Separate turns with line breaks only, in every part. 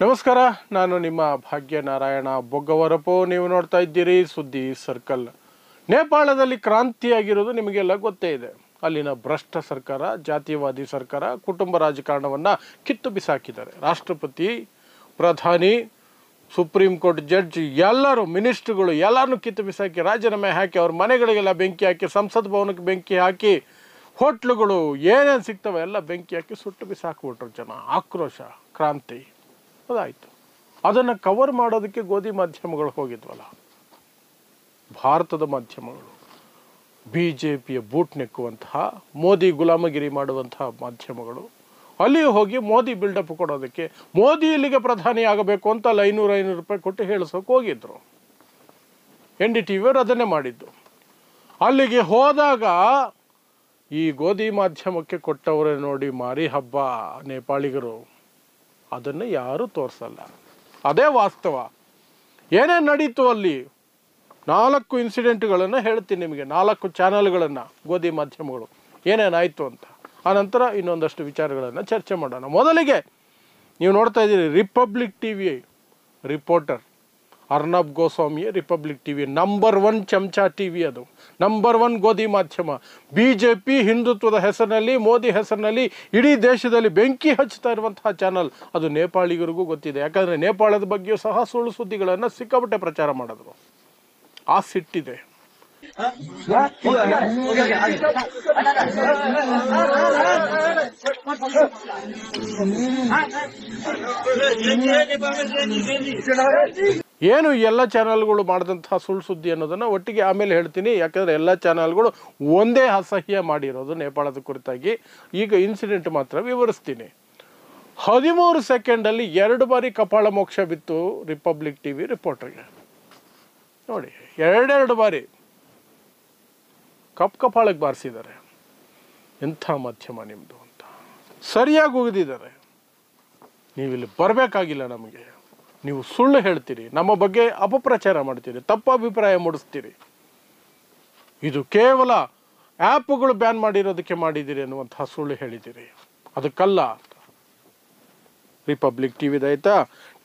ನಮಸ್ಕಾರ, ನಾನು ನಿಮ್ಮ ಭಾಗ್ಯನಾರಾಯಣ ಬೊಗ್ಗವರಪು. ನೀವು ನೋಡ್ತಾ ಇದ್ದೀರಿ ಸುದ್ದಿ ಸರ್ಕಲ್. ನೇಪಾಳದಲ್ಲಿ ಕ್ರಾಂತಿಯಾಗಿರೋದು ನಿಮಗೆಲ್ಲ ಗೊತ್ತೇ ಇದೆ. ಅಲ್ಲಿನ ಭ್ರಷ್ಟ ಸರ್ಕಾರ, ಜಾತಿವಾದಿ ಸರ್ಕಾರ, ಕುಟುಂಬ ರಾಜಕಾರಣವನ್ನು ಕಿತ್ತು ಬಿಸಾಕಿದ್ದಾರೆ. ರಾಷ್ಟ್ರಪತಿ, ಪ್ರಧಾನಿ, ಸುಪ್ರೀಂ ಕೋರ್ಟ್ ಜಡ್ಜ್, ಎಲ್ಲರೂ ಮಿನಿಸ್ಟ್ರುಗಳು ಎಲ್ಲರನ್ನೂ ಕಿತ್ತು ಬಿಸಾಕಿ ರಾಜೀನಾಮೆ ಹಾಕಿ ಅವ್ರ ಮನೆಗಳಿಗೆಲ್ಲ ಬೆಂಕಿ ಹಾಕಿ, ಸಂಸತ್ ಭವನಕ್ಕೆ ಬೆಂಕಿ ಹಾಕಿ, ಹೋಟ್ಲುಗಳು ಏನೇನು ಸಿಗ್ತವೆ ಎಲ್ಲ ಬೆಂಕಿ ಹಾಕಿ ಸುಟ್ಟು ಬಿಸಾಕ್ಬಿಟ್ರು ಜನ. ಆಕ್ರೋಶ, ಕ್ರಾಂತಿ ಅದಾಯಿತು. ಅದನ್ನು ಕವರ್ ಮಾಡೋದಕ್ಕೆ ಗೋಧಿ ಮಾಧ್ಯಮಗಳು ಹೋಗಿದ್ವಲ್ಲ, ಭಾರತದ ಮಾಧ್ಯಮಗಳು, BJPಯ ಬೂಟ್ ನೆಕ್ಕುವಂತಹ, ಮೋದಿ ಗುಲಾಮಗಿರಿ ಮಾಡುವಂತಹ ಮಾಧ್ಯಮಗಳು ಅಲ್ಲಿ ಹೋಗಿ ಮೋದಿ ಬಿಲ್ಡಪ್ ಕೊಡೋದಕ್ಕೆ, ಮೋದಿ ಇಲ್ಲಿಗೆ ಪ್ರಧಾನಿ ಆಗಬೇಕು ಅಂತ 500 ರೂಪಾಯಿ ಕೊಟ್ಟು ಹೇಳಿಸೋಕೆ ಹೋಗಿದ್ರು. NDTV ಅವರು ಅದನ್ನೇ ಮಾಡಿದ್ದು. ಅಲ್ಲಿಗೆ ಹೋದಾಗ ಈ ಗೋಧಿ ಮಾಧ್ಯಮಕ್ಕೆ ಕೊಟ್ಟವರೇ ನೋಡಿ ಮಾರಿ ಹಬ್ಬ ನೇಪಾಳಿಗರು. ಅದನ್ನು ಯಾರೂ ತೋರಿಸಲ್ಲ. ಅದೇ ವಾಸ್ತವ. ಏನೇನು ನಡೀತು ಅಲ್ಲಿ, 4 ಇನ್ಸಿಡೆಂಟ್ಗಳನ್ನು ಹೇಳ್ತೀನಿ ನಿಮಗೆ, 4 ಚಾನಲ್ಗಳನ್ನು, ಗೋಧಿ ಮಾಧ್ಯಮಗಳು ಏನೇನಾಯಿತು ಅಂತ. ಆನಂತರ ಇನ್ನೊಂದಷ್ಟು ವಿಚಾರಗಳನ್ನು ಚರ್ಚೆ ಮಾಡೋಣ. ಮೊದಲಿಗೆ ನೀವು ನೋಡ್ತಾ ಇದ್ದೀರಿ republic TV reporter Arnab Goswami. Republic TV number 1 ಚಮಚಾ TV, ಅದು ನಂಬರ್ 1 ಗೋಧಿ ಮಾಧ್ಯಮ. BJP ಹಿಂದುತ್ವದ ಹೆಸರಿನಲ್ಲಿ, ಮೋದಿ ಹೆಸರಿನಲ್ಲಿ ಇಡೀ ದೇಶದಲ್ಲಿ ಬೆಂಕಿ ಹಚ್ಚುತ್ತಾ ಇರುವಂತಹ ಚಾನಲ್. ಅದು ನೇಪಾಳಿಗರಿಗೂ ಗೊತ್ತಿದೆ. ಯಾಕಂದರೆ ನೇಪಾಳದ ಬಗ್ಗೆಯೂ ಸಹ ಸುಳ್ಳು ಸುದ್ದಿಗಳನ್ನು ಸಿಕ್ಕಾಪಟ್ಟೆ ಪ್ರಚಾರ ಮಾಡಿದ್ರು. ಆ ಸಿಟ್ಟಿದೆ. ಏನು ಎಲ್ಲ ಚಾನಲ್ಗಳು ಮಾಡಿದಂತಹ ಸುಳ್ಳು ಸುದ್ದಿ ಅನ್ನೋದನ್ನು ಒಟ್ಟಿಗೆ ಆಮೇಲೆ ಹೇಳ್ತೀನಿ. ಯಾಕಂದರೆ ಎಲ್ಲ ಚಾನಲ್ಗಳು ಒಂದೇ ಅಸಹ್ಯ ಮಾಡಿರೋದು ನೇಪಾಳದ ಕುರಿತಾಗಿ. ಈಗ ಇನ್ಸಿಡೆಂಟ್ ಮಾತ್ರ ವಿವರಿಸ್ತೀನಿ. 13 ಸೆಕೆಂಡಲ್ಲಿ 2 ಬಾರಿ ಕಪಾಳ ಮೋಕ್ಷ ಬಿತ್ತು ರಿಪಬ್ಲಿಕ್ TV ರಿಪೋರ್ಟರ್ಗೆ. ನೋಡಿ, 2 ಬಾರಿ ಕಪಾಳಕ್ಕೆ ಬಾರಿಸಿದ್ದಾರೆ. ಎಂಥ ಮಾಧ್ಯಮ ನಿಮ್ಮದು ಅಂತ ಸರಿಯಾಗಿ ಉಗಿದಿದ್ದಾರೆ. ನೀವಿಲ್ಲಿ ಬರಬೇಕಾಗಿಲ್ಲ. ನಮಗೆ ನೀವು ಸುಳ್ಳು ಹೇಳ್ತೀರಿ, ನಮ್ಮ ಬಗ್ಗೆ ಅಪಪ್ರಚಾರ ಮಾಡ್ತೀರಿ, ತಪ್ಪು ಅಭಿಪ್ರಾಯ ಮೂಡಿಸ್ತೀರಿ. ಇದು ಕೇವಲ ಆ್ಯಪ್ಗಳು ಬ್ಯಾನ್ ಮಾಡಿರೋದಕ್ಕೆ ಮಾಡಿದ್ದೀರಿ ಅನ್ನುವಂತಹ ಸುಳ್ಳು ಹೇಳಿದ್ದೀರಿ. ಅದಕ್ಕಲ್ಲ ಅಂತ. ರಿಪಬ್ಲಿಕ್ TVದ ಆಯಿತಾ.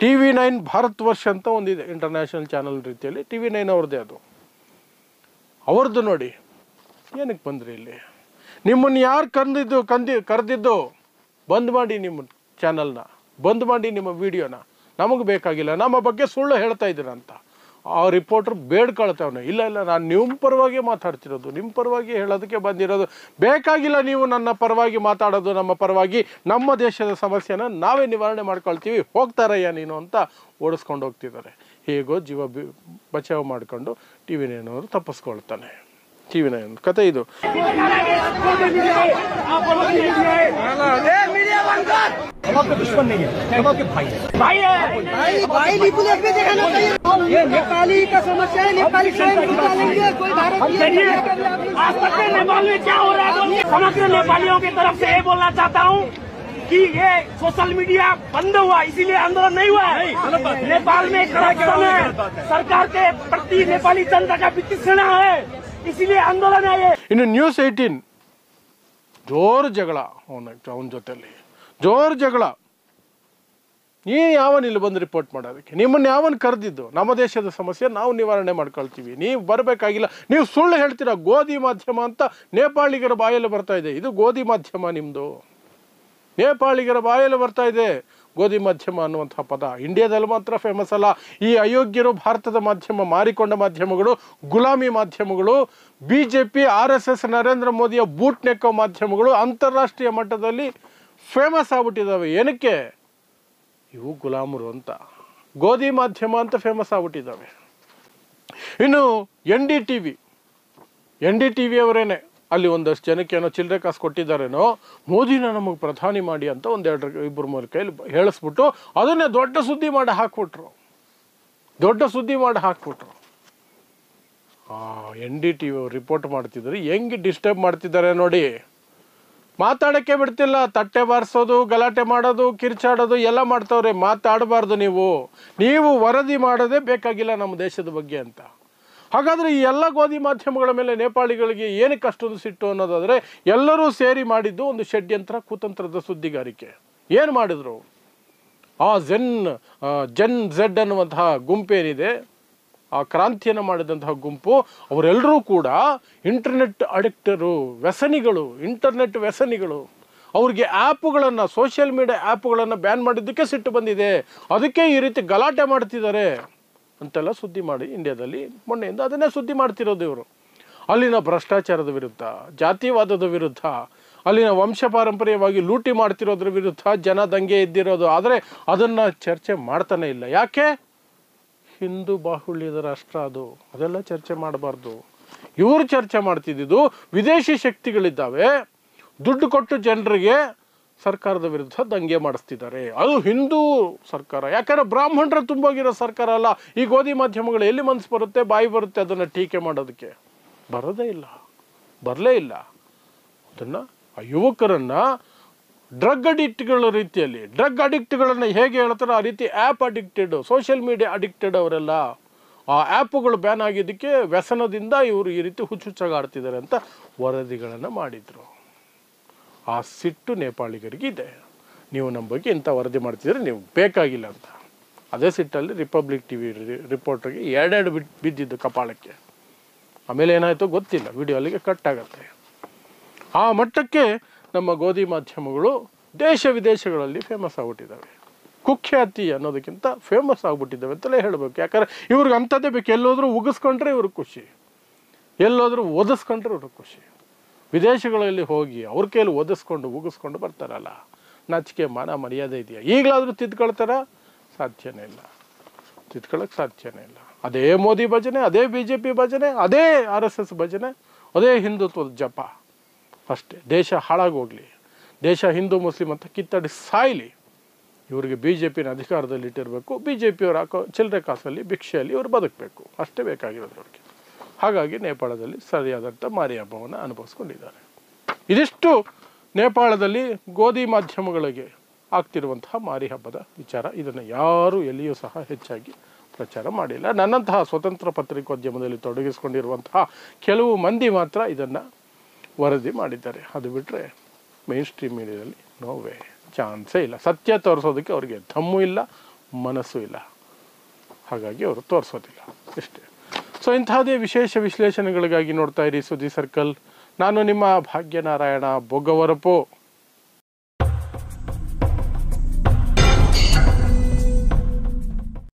TV9 ಭಾರತ್ ವರ್ಷ ಅಂತ ಒಂದಿದೆ, ಇಂಟರ್ನ್ಯಾಷನಲ್ ಚಾನಲ್ ರೀತಿಯಲ್ಲಿ. TV9 ಅವ್ರದ್ದೇ ಅದು. ಅವ್ರದ್ದು ನೋಡಿ, ಏನಕ್ಕೆ ಬಂದ್ರಿ ಇಲ್ಲಿ? ನಿಮ್ಮನ್ನು ಯಾರು ಕರೆದಿದ್ದು? ಬಂದ್ ಮಾಡಿ ನಿಮ್ಮ ಚಾನಲ್ನ, ಬಂದ್ ಮಾಡಿ ನಿಮ್ಮ ವಿಡಿಯೋನ. ನಮಗೆ ಬೇಕಾಗಿಲ್ಲ, ನಮ್ಮ ಬಗ್ಗೆ ಸುಳ್ಳು ಹೇಳ್ತಾ ಇದ್ದೀರ ಅಂತ. ಆ ರಿಪೋರ್ಟರ್ ಬೇಡ್ಕೊಳ್ತವನು, ಇಲ್ಲ ನಾನು ನಿಮ್ಮ ಪರವಾಗಿ ಮಾತಾಡ್ತಿರೋದು, ನಿಮ್ಮ ಪರವಾಗಿ ಹೇಳೋದಕ್ಕೆ ಬಂದಿರೋದು. ಬೇಕಾಗಿಲ್ಲ ನೀವು ನನ್ನ ಪರವಾಗಿ ಮಾತಾಡೋದು, ನಮ್ಮ ಪರವಾಗಿ. ನಮ್ಮ ದೇಶದ ಸಮಸ್ಯೆನ ನಾವೇ ನಿವಾರಣೆ ಮಾಡ್ಕೊಳ್ತೀವಿ, ಹೋಗ್ತಾರಯ್ಯ ನೀನು ಅಂತ ಓಡಿಸ್ಕೊಂಡು ಹೋಗ್ತಿದ್ದಾರೆ. ಹೇಗೋ ಜೀವ ಬಚಾವ್ ಮಾಡಿಕೊಂಡು TV9 ಅವರು ತಪ್ಪಿಸ್ಕೊಳ್ತಾನೆ. TV9 ಕತೆ ಇದು.
हम आपके दुश्मन नहीं है, हम आपके भाई हैं। भाई है, भाई पुलिस में दिखाना चाहिए। ये नेपाली का समस्या है, नेपाली स्वयं निकालेंगे। कोई भारत आज तक नेपाल में क्या हो रहा है, समग्र नेपालियों की तरफ से ये बोलना चाहता हूँ कि ये सोशल मीडिया बंद हुआ, इसीलिए आंदोलन नहीं हुआ है। नेपाल में करप्शन है, सरकार के प्रति नेपाली जनता का वितृष्णा है, इसीलिए आंदोलन है ये।
ಇನ್ನು ನ್ಯೂಸ್ 18 ಜೋರು ಜಗಳ ಅವನ ಜೊತೆಲಿ, ಜೋರು ಜಗಳ. ಯಾವನ್ ಇಲ್ಲಿ ಬಂದು ರಿಪೋರ್ಟ್ ಮಾಡೋದಕ್ಕೆ? ನಿಮ್ಮನ್ನು ಯಾವನ್ ಕರೆದಿದ್ದು? ನಮ್ಮ ದೇಶದ ಸಮಸ್ಯೆ ನಾವು ನಿವಾರಣೆ ಮಾಡ್ಕೊಳ್ತೀವಿ, ನೀವು ಬರಬೇಕಾಗಿಲ್ಲ. ನೀವು ಸುಳ್ಳು ಹೇಳ್ತೀರಾ. ಗೋಧಿ ಮಾಧ್ಯಮ ಅಂತ ನೇಪಾಳಿಗರ ಬಾಯಲ್ಲಿ ಬರ್ತಾ ಇದೆ. ಇದು ಗೋಧಿ ಮಾಧ್ಯಮ ನಿಮ್ಮದು. ನೇಪಾಳಿಗರ ಬಾಯಲ್ಲಿ ಬರ್ತಾ ಇದೆ ಗೋಧಿ ಮಾಧ್ಯಮ ಅನ್ನುವಂಥ ಪದ. ಇಂಡಿಯಾದಲ್ಲಿ ಮಾತ್ರ ಫೇಮಸ್ ಅಲ್ಲ. ಈ ಅಯೋಗ್ಯರು ಭಾರತದ ಮಾಧ್ಯಮ ಮಾರಿಕೊಂಡ ಮಾಧ್ಯಮಗಳು, ಗುಲಾಮಿ ಮಾಧ್ಯಮಗಳು, BJP RSS ನರೇಂದ್ರ ಮೋದಿಯ ಬೂಟ್ ನೆಕ್ಕೋ ಮಾಧ್ಯಮಗಳು ಅಂತಾರಾಷ್ಟ್ರೀಯ ಮಟ್ಟದಲ್ಲಿ ಫೇಮಸ್ ಆಗ್ಬಿಟ್ಟಿದ್ದಾವೆ. ಏನಕ್ಕೆ? ಇವು ಗುಲಾಮರು ಅಂತ. ಗೋಧಿ ಮಾಧ್ಯಮ ಅಂತ ಫೇಮಸ್ ಆಗ್ಬಿಟ್ಟಿದ್ದಾವೆ. ಇನ್ನು NDTV ಅವರೇನೆ ಅಲ್ಲಿ ಒಂದಷ್ಟು ಜನಕ್ಕೆ ಏನೋ ಚಿಲ್ಲರೆ ಕಾಸು ಕೊಟ್ಟಿದ್ದಾರೇನೋ, ಮೋದಿನ ನಮಗೆ ಪ್ರಧಾನಿ ಮಾಡಿ ಅಂತ 1-2 ಕೈಲಿ ಹೇಳಿಸ್ಬಿಟ್ಟು ಅದನ್ನೇ ದೊಡ್ಡ ಸುದ್ದಿ ಮಾಡಿ ಹಾಕ್ಬಿಟ್ರು. NDTV ಅವರು ರಿಪೋರ್ಟ್ ಮಾಡ್ತಿದ್ದಾರೆ. ಹೆಂಗೆ ಡಿಸ್ಟರ್ಬ್ ಮಾಡ್ತಿದ್ದಾರೆ ನೋಡಿ. ಮಾತಾಡೋಕ್ಕೆ ಬಿಡ್ತಿಲ್ಲ. ತಟ್ಟೆ ಬಾರಿಸೋದು, ಗಲಾಟೆ ಮಾಡೋದು, ಕಿರ್ಚಾಡೋದು ಎಲ್ಲ ಮಾಡ್ತವ್ರೆ. ಮಾತಾಡಬಾರ್ದು. ನೀವು ವರದಿ ಮಾಡೋದೇ ಬೇಕಾಗಿಲ್ಲ ನಮ್ಮ ದೇಶದ ಬಗ್ಗೆ ಅಂತ. ಹಾಗಾದರೆ ಈ ಎಲ್ಲ ಗೋಧಿ ಮಾಧ್ಯಮಗಳ ಮೇಲೆ ನೇಪಾಳಿಗಳಿಗೆ ಏನಕ್ಕೆ ಅಷ್ಟೊಂದು ಸಿಟ್ಟು ಅನ್ನೋದಾದರೆ, ಎಲ್ಲರೂ ಸೇರಿ ಮಾಡಿದ್ದು ಒಂದು ಷಡ್ಯಂತ್ರ, ಕುತಂತ್ರದ ಸುದ್ದಿಗಾರಿಕೆ. ಏನು ಮಾಡಿದ್ರು? ಆ ಜೆನ್ ಝೆಡ್ ಅನ್ನುವಂತಹ ಗುಂಪೇನಿದೆ, ಆ ಕ್ರಾಂತಿಯನ್ನು ಮಾಡಿದಂತಹ ಗುಂಪು, ಅವರೆಲ್ಲರೂ ಕೂಡ ಇಂಟರ್ನೆಟ್ ಅಡಿಕ್ಟರು, ವ್ಯಸನಿಗಳು, ಇಂಟರ್ನೆಟ್ ವ್ಯಸನಿಗಳು. ಅವ್ರಿಗೆ ಆ್ಯಪ್ಗಳನ್ನು, ಸೋಷಿಯಲ್ ಮೀಡಿಯಾ ಆ್ಯಪ್ಗಳನ್ನು ಬ್ಯಾನ್ ಮಾಡಿದ್ದಕ್ಕೆ ಸಿಟ್ಟು ಬಂದಿದೆ, ಅದಕ್ಕೆ ಈ ರೀತಿ ಗಲಾಟೆ ಮಾಡ್ತಿದ್ದಾರೆ ಅಂತೆಲ್ಲ ಸುದ್ದಿ ಮಾಡಿ ಇಂಡಿಯಾದಲ್ಲಿ ಮೊನ್ನೆಯಿಂದ ಅದನ್ನೇ ಸುದ್ದಿ ಮಾಡ್ತಿರೋದು ಇವರು. ಅಲ್ಲಿನ ಭ್ರಷ್ಟಾಚಾರದ ವಿರುದ್ಧ, ಜಾತಿವಾದದ ವಿರುದ್ಧ, ಅಲ್ಲಿನ ವಂಶ ಪಾರಂಪರ್ಯವಾಗಿ ಲೂಟಿ ಮಾಡ್ತಿರೋದ್ರ ವಿರುದ್ಧ ಜನ ದಂಗೆ ಎದ್ದಿರೋದು. ಆದರೆ ಅದನ್ನು ಚರ್ಚೆ ಮಾಡ್ತಾನೆ ಇಲ್ಲ. ಯಾಕೆ? ಹಿಂದೂ ಬಾಹುಳ್ಯದ ರಾಷ್ಟ್ರ ಅದು, ಅದೆಲ್ಲ ಚರ್ಚೆ ಮಾಡಬಾರ್ದು. ಇವರು ಚರ್ಚೆ ಮಾಡ್ತಿದ್ದು ವಿದೇಶಿ ಶಕ್ತಿಗಳಿದ್ದಾವೆ, ದುಡ್ಡು ಕೊಟ್ಟು ಜನರಿಗೆ ಸರ್ಕಾರದ ವಿರುದ್ಧ ದಂಗೆ ಮಾಡಿಸ್ತಿದ್ದಾರೆ. ಅದು ಹಿಂದೂ ಸರ್ಕಾರ. ಯಾಕಂದರೆ ಬ್ರಾಹ್ಮಣರ ತುಂಬೋಗಿರೋ ಸರ್ಕಾರ ಅಲ್ಲ. ಈ ಗೋಧಿ ಮಾಧ್ಯಮಗಳು ಎಲ್ಲಿ ಮನಸ್ಸು ಬರುತ್ತೆ, ಬಾಯಿ ಬರುತ್ತೆ ಅದನ್ನು ಟೀಕೆ ಮಾಡೋದಕ್ಕೆ? ಬರೋದೇ ಇಲ್ಲ, ಬರಲೇ ಇಲ್ಲ. ಅದನ್ನು ಆ ಯುವಕರನ್ನು ಡ್ರಗ್ ಅಡಿಕ್ಟ್ಗಳ ರೀತಿಯಲ್ಲಿ, ಡ್ರಗ್ ಅಡಿಕ್ಟ್ಗಳನ್ನು ಹೇಗೆ ಹೇಳ್ತಾರೋ ಆ ರೀತಿ app addicted, social media addicted ಅವರೆಲ್ಲ. ಆ ಆ್ಯಪ್ಗಳು ಬ್ಯಾನ್ ಆಗಿದ್ದಕ್ಕೆ ವ್ಯಸನದಿಂದ ಇವರು ಈ ರೀತಿ ಹುಚ್ಚುಚ್ಚಾಗಾಡ್ತಿದ್ದಾರೆ ಅಂತ ವರದಿಗಳನ್ನು ಮಾಡಿದರು. ಆ ಸಿಟ್ಟು ನೇಪಾಳಿಗರಿಗಿದೆ. ನೀವು ನಮ್ಮ ಬಗ್ಗೆ ಇಂಥ ವರದಿ ಮಾಡ್ತಿದ್ರೆ ನೀವು ಬೇಕಾಗಿಲ್ಲ ಅಂತ. ಅದೇ ಸಿಟ್ಟಲ್ಲಿ ರಿಪಬ್ಲಿಕ್ ಟಿವಿ ರಿಪೋರ್ಟರ್ಗೆ ಎರಡೆರಡು ಬಿದ್ದಿದ್ದು ಕಪಾಳಕ್ಕೆ. ಆಮೇಲೆ ಏನಾಯಿತು ಗೊತ್ತಿಲ್ಲ, ವಿಡಿಯೋ ಅಲ್ಲಿಗೆ ಕಟ್ ಆಗುತ್ತೆ. ಆ ಮಟ್ಟಕ್ಕೆ ನಮ್ಮ ಗೋಧಿ ಮಾಧ್ಯಮಗಳು ದೇಶ ವಿದೇಶಗಳಲ್ಲಿ ಫೇಮಸ್ ಆಗ್ಬಿಟ್ಟಿದ್ದಾವೆ. ಕುಖ್ಯಾತಿ ಅನ್ನೋದಕ್ಕಿಂತ ಫೇಮಸ್ ಆಗ್ಬಿಟ್ಟಿದ್ದಾವೆ ಅಂತಲೇ ಹೇಳಬೇಕು. ಯಾಕಂದರೆ ಇವ್ರಿಗೆ ಅಂಥದ್ದೇ ಬೇಕು. ಎಲ್ಲೋದ್ರೂ ಉಗಿಸ್ಕೊಂಡ್ರೆ ಇವ್ರಿಗೆ ಖುಷಿ, ಎಲ್ಲೋದ್ರೂ ಓದಿಸ್ಕೊಂಡ್ರೆ ಇವ್ರಿಗೆ ಖುಷಿ. ವಿದೇಶಗಳಲ್ಲಿ ಹೋಗಿ ಅವ್ರ ಕೈಯಲ್ಲಿ ಓದಿಸ್ಕೊಂಡು ಉಗಿಸ್ಕೊಂಡು ಬರ್ತಾರಲ್ಲ, ನಾಚಿಕೆ ಮಾನ ಮರ್ಯಾದೆ ಇದೆಯಾ? ಈಗಲಾದರೂ ತಿದ್ಕೊಳ್ತಾರ? ಸಾಧ್ಯನೇ ಇಲ್ಲ, ತಿದ್ಕೊಳ್ಳೋಕ್ಕೆ ಸಾಧ್ಯನೇ ಇಲ್ಲ. ಅದೇ ಮೋದಿ ಭಜನೆ, ಅದೇ BJP ಭಜನೆ, ಅದೇ RSS ಭಜನೆ, ಅದೇ ಹಿಂದುತ್ವದ ಜಪ ಅಷ್ಟೇ. ದೇಶ ಹಾಳಾಗೋಗ್ಲಿ, ದೇಶ ಹಿಂದೂ ಮುಸ್ಲಿಂ ಅಂತ ಕಿತ್ತಾಡಿ ಸಾಯಲಿ. ಇವರಿಗೆ BJPನ ಅಧಿಕಾರದಲ್ಲಿ ಇಟ್ಟಿರಬೇಕು, BJPಯವರು ಹಾಕೋ ಚಿಲ್ಲರೆ ಕಾಸಲ್ಲಿ ಭಿಕ್ಷೆಯಲ್ಲಿ ಇವರು ಬದುಕಬೇಕು, ಅಷ್ಟೇ ಬೇಕಾಗಿರೋದು ಅವ್ರಿಗೆ. ಹಾಗಾಗಿ ನೇಪಾಳದಲ್ಲಿ ಸರಿಯಾದಂಥ ಮಾರಿ ಹಬ್ಬವನ್ನು ಅನುಭವಿಸ್ಕೊಂಡಿದ್ದಾರೆ. ಇದಿಷ್ಟು ನೇಪಾಳದಲ್ಲಿ ಗೋಧಿ ಮಾಧ್ಯಮಗಳಿಗೆ ಆಗ್ತಿರುವಂತಹ ಮಾರಿ ಹಬ್ಬದ ವಿಚಾರ. ಇದನ್ನು ಯಾರೂ ಎಲ್ಲಿಯೂ ಸಹ ಹೆಚ್ಚಾಗಿ ಪ್ರಚಾರ ಮಾಡಿಲ್ಲ. ನನ್ನಂತಹ ಸ್ವತಂತ್ರ ಪತ್ರಿಕೋದ್ಯಮದಲ್ಲಿ ತೊಡಗಿಸ್ಕೊಂಡಿರುವಂತಹ ಕೆಲವು ಮಂದಿ ಮಾತ್ರ ಇದನ್ನು ವರದಿ ಮಾಡಿದ್ದಾರೆ. ಅದು ಬಿಟ್ಟರೆ ಮೇನ್ ಸ್ಟ್ರೀಮ್ ಮೀಡಿಯಾದಲ್ಲಿ ನೋವೇ ಚಾನ್ಸೇ ಇಲ್ಲ. ಸತ್ಯ ತೋರಿಸೋದಕ್ಕೆ ಅವರಿಗೆ ದಮ್ಮು ಇಲ್ಲ, ಮನಸ್ಸು ಇಲ್ಲ. ಹಾಗಾಗಿ ಅವರು ತೋರಿಸೋದಿಲ್ಲ ಇಷ್ಟೇ. ಸೊ ಇಂತಹದೇ ವಿಶೇಷ ವಿಶ್ಲೇಷಣೆಗಳಿಗಾಗಿ ನೋಡ್ತಾ ಇರಿ ಸುದ್ದಿ ಸರ್ಕಲ್. ನಾನು ನಿಮ್ಮ ಭಾಗ್ಯನಾರಾಯಣ ಬೊಗ್ಗವರಪು.